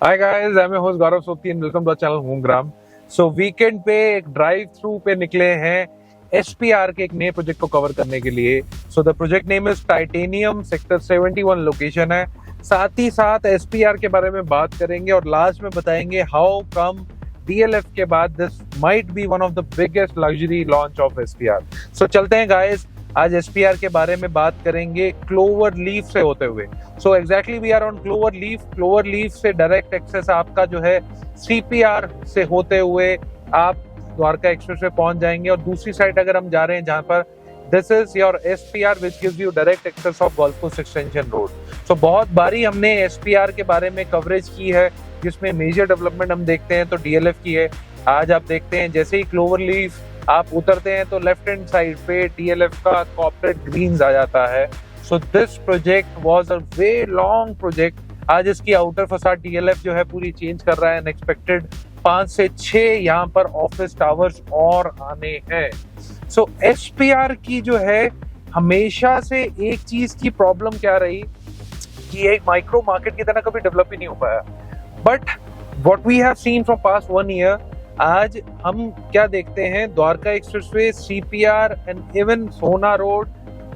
Hi guys, I am host Gaurav Sopti and welcome to channel Homegram. So weekend पे एक drive through पे निकले हैं एसपीआर के एक नए प्रोजेक्ट को कवर करने के लिए। So the project name is titanium, sector 71 location है। साथ ही साथ एसपीआर के बारे में बात करेंगे और लास्ट में बताएंगे हाउ कम डीएलएफ के बाद this might be one of the biggest luxury launch of SPR. So चलते हैं गाइस, आज एसपीआर के बारे में बात करेंगे क्लोवर लीफ से होते हुए। So exactly we are on clover leaf. Clover leaf से डायरेक्ट एक्सेस आपका जो है सीपीआर से होते हुए आप द्वारका एक्सप्रेस पे पहुंच जाएंगे। और दूसरी साइड अगर हम जा रहे हैं जहां पर this is your SPR which gives you direct access of golf कोस्ट एक्सटेंशन रोड। सो बहुत बारी हमने एसपीआर के बारे में कवरेज की है जिसमें मेजर डेवलपमेंट हम देखते हैं तो डीएलएफ की है। आज आप देखते हैं जैसे ही क्लोवर लीफ आप उतरते हैं तो लेफ्ट हैंड साइड पे डीएलएफ का कॉर्पोरेट ग्रीन्स आ जाता है। So this project was a way long project. आज इसकी आउटर फसाड डीएलएफ जो है पूरी चेंज कर रहा है। अनएक्सपेक्टेड 5 से 6 यहाँ पर ऑफिस टावर्स और आने हैं। सो एसपीआर की जो है हमेशा से एक चीज की प्रॉब्लम क्या रही कि एक माइक्रो मार्केट की तरह कभी डेवलप ही नहीं हो पाया। But what we have seen from past 1 year, आज हम क्या देखते हैं, Dwarka expressway, CPR and even Sohna road,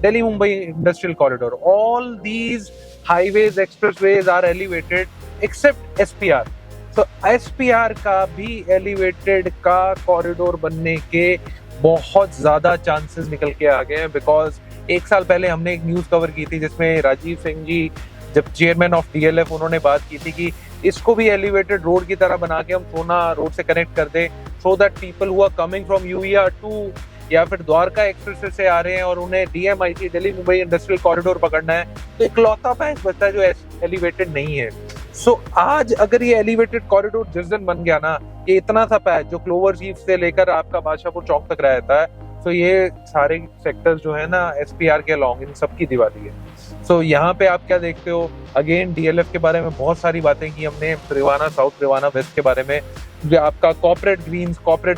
Delhi Mumbai industrial corridor, all these highways expressways are elevated except SPR. तो एसपीआर का भी एलिवेटेड का कॉरिडोर बनने के बहुत ज्यादा चांसेस निकल के आ गए हैं। बिकॉज 1 साल पहले हमने एक न्यूज कवर की थी जिसमें राजीव सिंह जी जब चेयरमैन ऑफ डीएलएफ, उन्होंने बात की थी कि इसको भी एलिवेटेड रोड की तरह बना के हम सोना रोड से कनेक्ट कर दें, so that people who are coming from UER two या फिर द्वारका एक्सप्रेस से आ रहे हैं और उन्हें DMIT Delhi Mumbai industrial corridor पकड़ना है तो इकलौता पैच बचता है जो एलिवेटेड नहीं है। सो आज अगर ये एलिवेटेड कॉरिडोर जिस दिन बन गया ना, ये इतना सा पैच जो क्लोवर लीफ से लेकर आपका बादशाहपुर चौक तक रहता है, तो ये सारे सेक्टर्स जो है ना एसपीआर के अलॉन्ग इन सबकी दिवाली है। सो यहाँ पे आप क्या देखते हो, अगेन डीएलएफ के बारे में बहुत सारी बातें की हमने, प्रिवाना साउथ, प्रिवाना वेस्ट के बारे में, जो आपका कॉर्पोरेट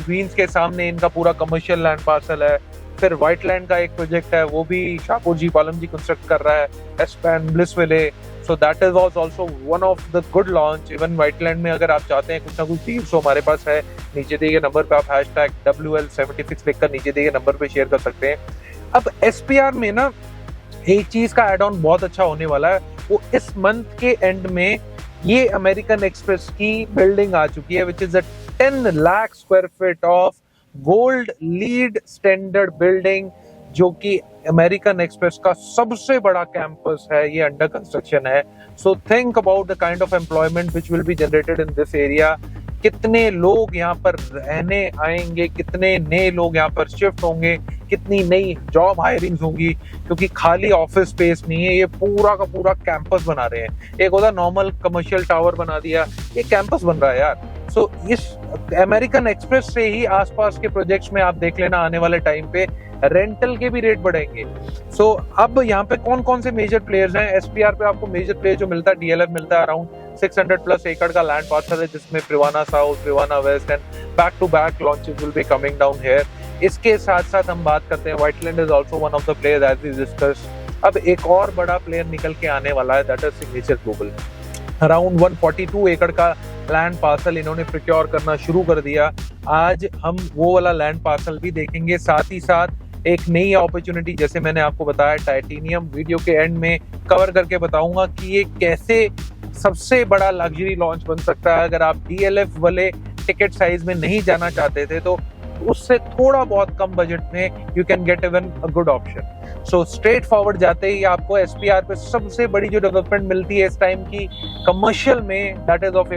ग्रीन्स के सामने इनका पूरा कमर्शियल लैंड पार्सल है। फिर व्हाइट लैंड का एक प्रोजेक्ट है, वो भी Shapoorji Pallonji construct कर रहा है, Aspen bliss ville. So that is also one of the good launch. Even Whiteland में अगर आप चाहते हैं कुछ ना कुछ डील्स, तो हमारे पास है, नीचे दिए गए नंबर पे आप #WL76 लिखकर नीचे दिए गए नंबर पे शेयर कर सकते हैं। अब एसपीआर में ना एक चीज का एड ऑन बहुत अच्छा होने वाला है, वो इस मंथ के एंड में ये अमेरिकन एक्सप्रेस की बिल्डिंग आ चुकी है which is a 10 lakh square feet of gold lead standard building, जो कि अमेरिकन एक्सप्रेस का सबसे बड़ा कैंपस है। ये अंडर कंस्ट्रक्शन है। So think about the kind of employment which will be generated in this area. कितने लोग यहाँ पर रहने आएंगे, कितने नए लोग यहाँ पर शिफ्ट होंगे, कितनी नई जॉब हायरिंग्स होंगी, क्योंकि खाली ऑफिस स्पेस नहीं है, ये पूरा का पूरा कैंपस बना रहे हैं। एक होता नॉर्मल कमर्शियल टावर बना दिया, ये कैंपस बन रहा है यार। सो इस अमेरिकन एक्सप्रेस से ही आसपास के प्रोजेक्ट्स में आप देख लेना आने वाले टाइम पे रेंटल के भी रेट बढ़ेंगे। सो अब यहाँ पे कौन कौन से मेजर प्लेयर्स हैं एसपीआर पे, आपको मेजर प्लेयर जो मिलता है, डीएलएफ मिलता है अराउंड 600 प्लस एकड़ का लैंड पार्सल है, जिसमें Privana south, Privana west and back to back launches will be coming down here. इसके साथ साथ हम बात करते हैं Whiteland is also one of the players as we discuss. अब एक और बड़ा प्लेयर निकल के आने वाला है, that is signature global. Around 142 एकड़ का लैंड पार्सल इन्होंने प्रोक्योर करना शुरू कर दिया। आज हम वो वाला लैंड पार्सल भी देखेंगे, साथ ही साथ एक नई अपॉर्चुनिटी, जैसे मैंने आपको बताया टाइटेनियम, वीडियो के एंड में कवर करके बताऊंगा कि ये कैसे सबसे बड़ा लग्जरी लॉन्च बन सकता है। अगर आप डीएलएफ वाले टिकट साइज में नहीं जाना चाहते थे तो उससे थोड़ा बहुत कम बजट में you can get even a good option. So straight forward जाते ही आपको एसपीआर पे सबसे बड़ी जो डेवलपमेंट मिलती है इस टाइम की कमर्शियल में, दैट इज ऑफ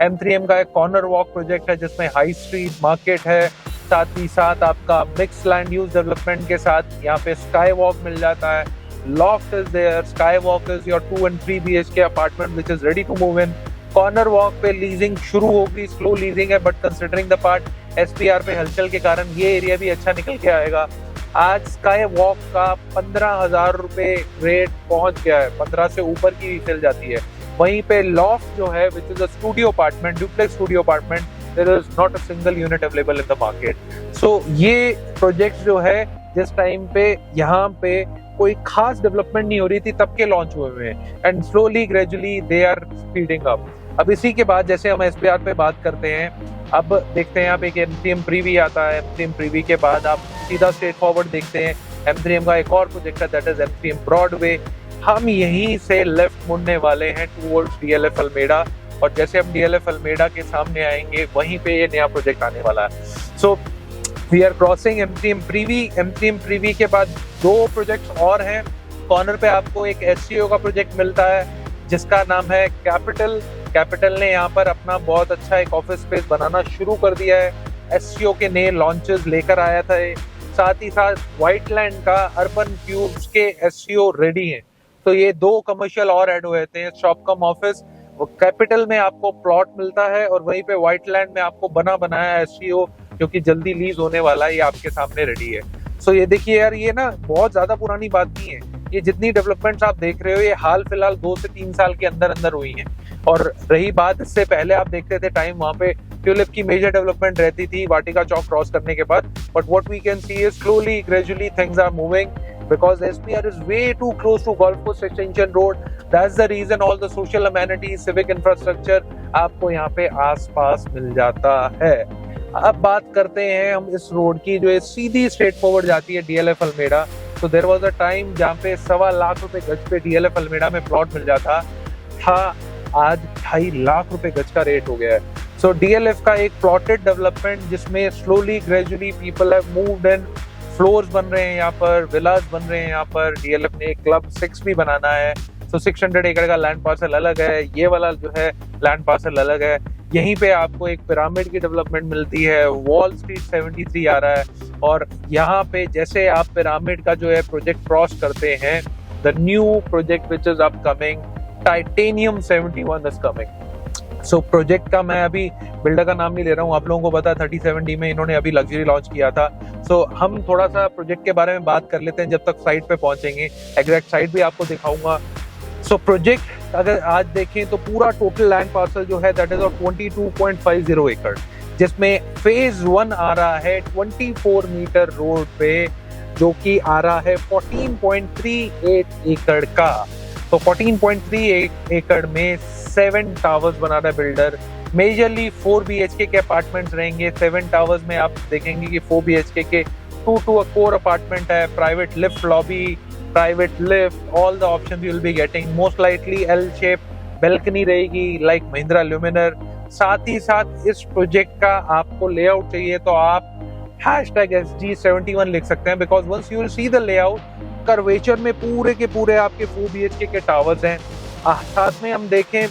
M3M का एक कॉर्नर वॉक प्रोजेक्ट है जिसमें हाई स्ट्रीट मार्केट है, साथ ही साथ आपका मिक्स लैंड यूज डेवलपमेंट के साथ यहाँ पे स्काई वॉक मिल जाता है। Loft is there, sky walk is your 2 and 3 BHK apartment which is ready to move in. Corner walk पे लीजिंग शुरू होगी, स्लो लीजिंग है, but considering the part SPR पे हलचल के कारण ये एरिया भी अच्छा निकल के आएगा। आज स्काई वॉक का 15,000 रुपए रेट पहुंच गया है, 15 से ऊपर की सेल जाती है। वहीं पे लॉफ्ट जो है which is a studio apartment, duplex studio apartment, there is not a single unit available in the market. So ये प्रोजेक्ट जो है जिस टाइम पे यहाँ पे कोई खास डेवलपमेंट नहीं हो रही थी तब के लॉन्च हुए हैं, and slowly gradually they are speeding up. अब इसी के बाद जैसे हम SPR पे बात करते हैं, अब देखते हैं आप एक M3M प्रीवी आता है। M3M प्रीवी के बाद आप सीधा स्ट्रेट फॉरवर्ड देखते हैं M3M का एक और प्रोजेक्ट है, दैट इज M3M ब्रॉडवे। हम यहीं से लेफ्ट मुड़ने वाले हैं टूवर्ड्स DLF अल्मेडा, और जैसे हम DLF अल्मेडा के सामने आएंगे वहीं पे ये नया प्रोजेक्ट आने वाला है। So we are crossing M3M Privy. M3M Privy के बाद 2 प्रोजेक्ट्स और हैं। कॉर्नर पे आपको एक SCO का प्रोजेक्ट मिलता है जिसका नाम है कैपिटल। कैपिटल ने यहाँ पर अपना बहुत अच्छा एक ऑफिस स्पेस बनाना शुरू कर दिया है। SCO के नए लॉन्चेस लेकर आया था, साथ ही साथ व्हाइटलैंड का अर्बन क्यूब्स के SCO रेडी हैं। तो ये 2 कमर्शियल और ऐड हुए थे, शॉप कम ऑफिस। वो कैपिटल में आपको प्लॉट मिलता है और वहीं पे व्हाइटलैंड में आपको बना बनाया SCO जो कि जल्दी लीज होने वाला है, ये आपके सामने रेडी है। सो ये देखिए यार, ये ना बहुत ज्यादा पुरानी बात नहीं है। ये जितनी डेवलपमेंट्स आप देख रहे हो ये हाल फिलहाल 2 से 3 साल के अंदर अंदर हुई हैं। और रही बात, इससे पहले आप देखते थे टाइम वहाँ पे ट्यूलिप की मेजर डेवलपमेंट रहती थी वाटिका चौक क्रॉस करने के बाद, but what we can see is slowly gradually things are moving because SPR is way too close to Golf Course Extension Road. That's the reason all the social amenities, civic infrastructure आपको यहाँ पे आसपास मिल जाता है। अब बात करते हैं हम इस रोड की जो सीधी स्ट्रेट फॉरवर्ड जाती है DLF अल्मेडा। तो देयर वाज अ टाइम जहाँ पे 1.25 लाख रुपए गज पे DLF अल्मेडा में प्लॉट मिल जाता था, आज 2.5 लाख रुपए गज का रेट हो गया है। सो DLF का एक प्लॉटेड डेवलपमेंट जिसमें slowly gradually people have moved in, floors बन रहे हैं यहाँ पर, विलास बन रहे हैं यहाँ पर। DLF ने एक क्लब 6 भी बनाना है। तो 600 एकड़ का लैंड पार्सल अलग है, ये वाला जो है लैंड पार्सल अलग है। यहीं पे आपको एक पिरामिड की डेवलपमेंट मिलती है, वॉल स्ट्रीट 73 आ रहा है। और यहाँ पे जैसे आप पिरामिड का जो है प्रोजेक्ट क्रॉस करते हैं, the new project which is upcoming, titanium 71 is coming. So project का मैं अभी बिल्डर का नाम नहीं ले रहा हूँ, आप लोगों को पता है 37D में इन्होंने अभी लग्जरी लॉन्च किया था। सो हम थोड़ा सा प्रोजेक्ट के बारे में बात कर लेते हैं जब तक साइट पे पहुंचेंगे, एग्जैक्ट साइट भी आपको दिखाऊंगा। सो प्रोजेक्ट अगर आज देखें तो पूरा टोटल लैंड पार्सल जो है दैट इज ऑफ 22.50 एकड़, जिसमें फेज 1 आ रहा है 24 मीटर रोड पे, जो कि आ रहा है 14.38 एकड़ का। तो 14.38 एकड़ में 7 टावर्स बना रहा है बिल्डर। मेजरली 4 BHK के अपार्टमेंट्स रहेंगे। 7 टावर्स में आप देखेंगे कि 4 BHK के 2 कोर अपार्टमेंट है, private lift lobby, private lift, all the options you will be getting. Most likely L shape balcony रहेगी लाइक महिंद्रा ल्यूमिनर। साथ ही साथ इस प्रोजेक्ट का आपको लेआउट चाहिए तो आप #SG71 लिख सकते हैं, because once you will see the layout, curvature में पूरे के पूरे आपके 4 BHK के टावर्स हैं। साथ में हम देखें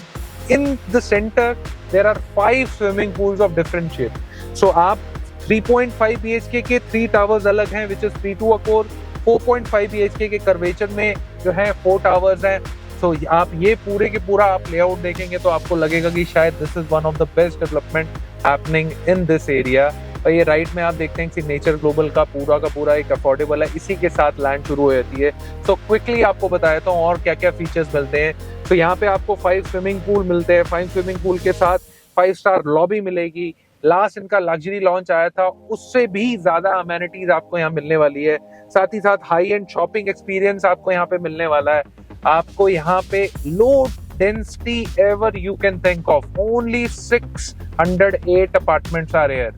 in the center there are 5 swimming pools of different shape. So आप 3.5 BHK के 3 टावर्स अलग हैं which is 3 to a core, 4.5 BHK के कर्वेचर में जो है 4 टावर्स हैं। So आप ये पूरे के पूरा आप लेआउट देखेंगे तो आपको लगेगा कि शायद this is one of the best development happening in this area। और ये राइट में आप देखते हैं सिग्नेचर ग्लोबल का पूरा एक अफोर्डेबल है, इसी के साथ लैंड शुरू हो जाती है। तो क्विकली आपको बताया था और क्या क्या फीचर्स मिलते हैं। तो यहाँ पे आपको 5 स्विमिंग पूल मिलते हैं, 5 स्विमिंग पूल के साथ 5 स्टार लॉबी मिलेगी। लास्ट इनका लग्जरी लॉन्च आया था, उससे भी ज्यादा अमेनिटीज आपको यहाँ मिलने वाली है। साथ ही साथ हाई एंड शॉपिंग एक्सपीरियंस आपको यहाँ पे मिलने वाला है। आपको यहाँ पे low density ever you can think of, only 608 apartments are here.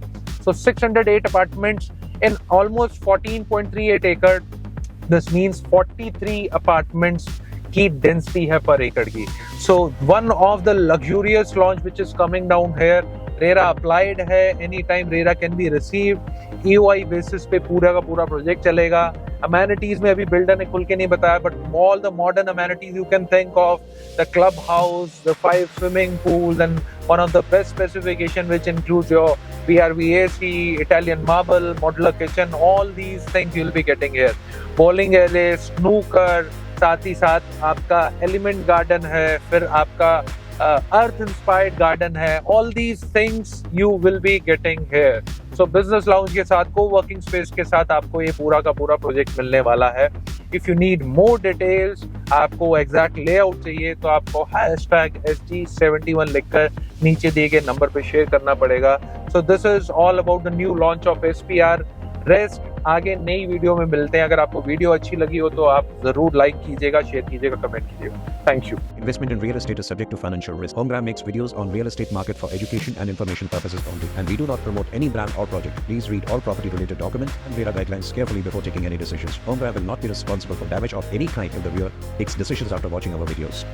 So 608 apartments in almost 14.38 acre. This means 43 apartments की density है per acre की. So one of the luxurious launch which is coming down here, RERA applied है, anytime RERA can be received. EOI basis पे पूरा का पूरा project चलेगा। Amenities में अभी बिल्डर ने खुल के नहीं बताया, but all the modern amenities you can think of, the club house, the 5 swimming pools and one of the best specification which includes your VRV AC, Italian marble, modular kitchen, all these things you'll be getting here. Bowling alley, snooker, साथ ही साथ आपका element garden है, फिर आपका अर्थ inspired garden है। All these things you will be getting here. So business lounge के साथ, को वर्किंग स्पेस के साथ आपको ये पूरा का पूरा प्रोजेक्ट मिलने वाला है। If you need more details, आपको एग्जैक्ट लेआउट चाहिए तो आपको #SG71 लिखकर नीचे दिए गए नंबर पे शेयर करना पड़ेगा। So this is all about the new launch of SPR। Rest आगे नई वीडियो में मिलते हैं। अगर आपको वीडियो अच्छी लगी हो तो आप जरूर लाइक कीजिएगा, शेयर कीजिएगा, कमेंट कीजिएगा। Thank you. Investment in real estate is subject to financial risk. Homegram makes videos on real estate market for education and information purposes only, and we do not promote any brand or project. Please read all property related documents and RERA guidelines carefully before taking any decisions. Homegram will not be responsible for damage of any kind if the viewer takes decisions after watching our videos.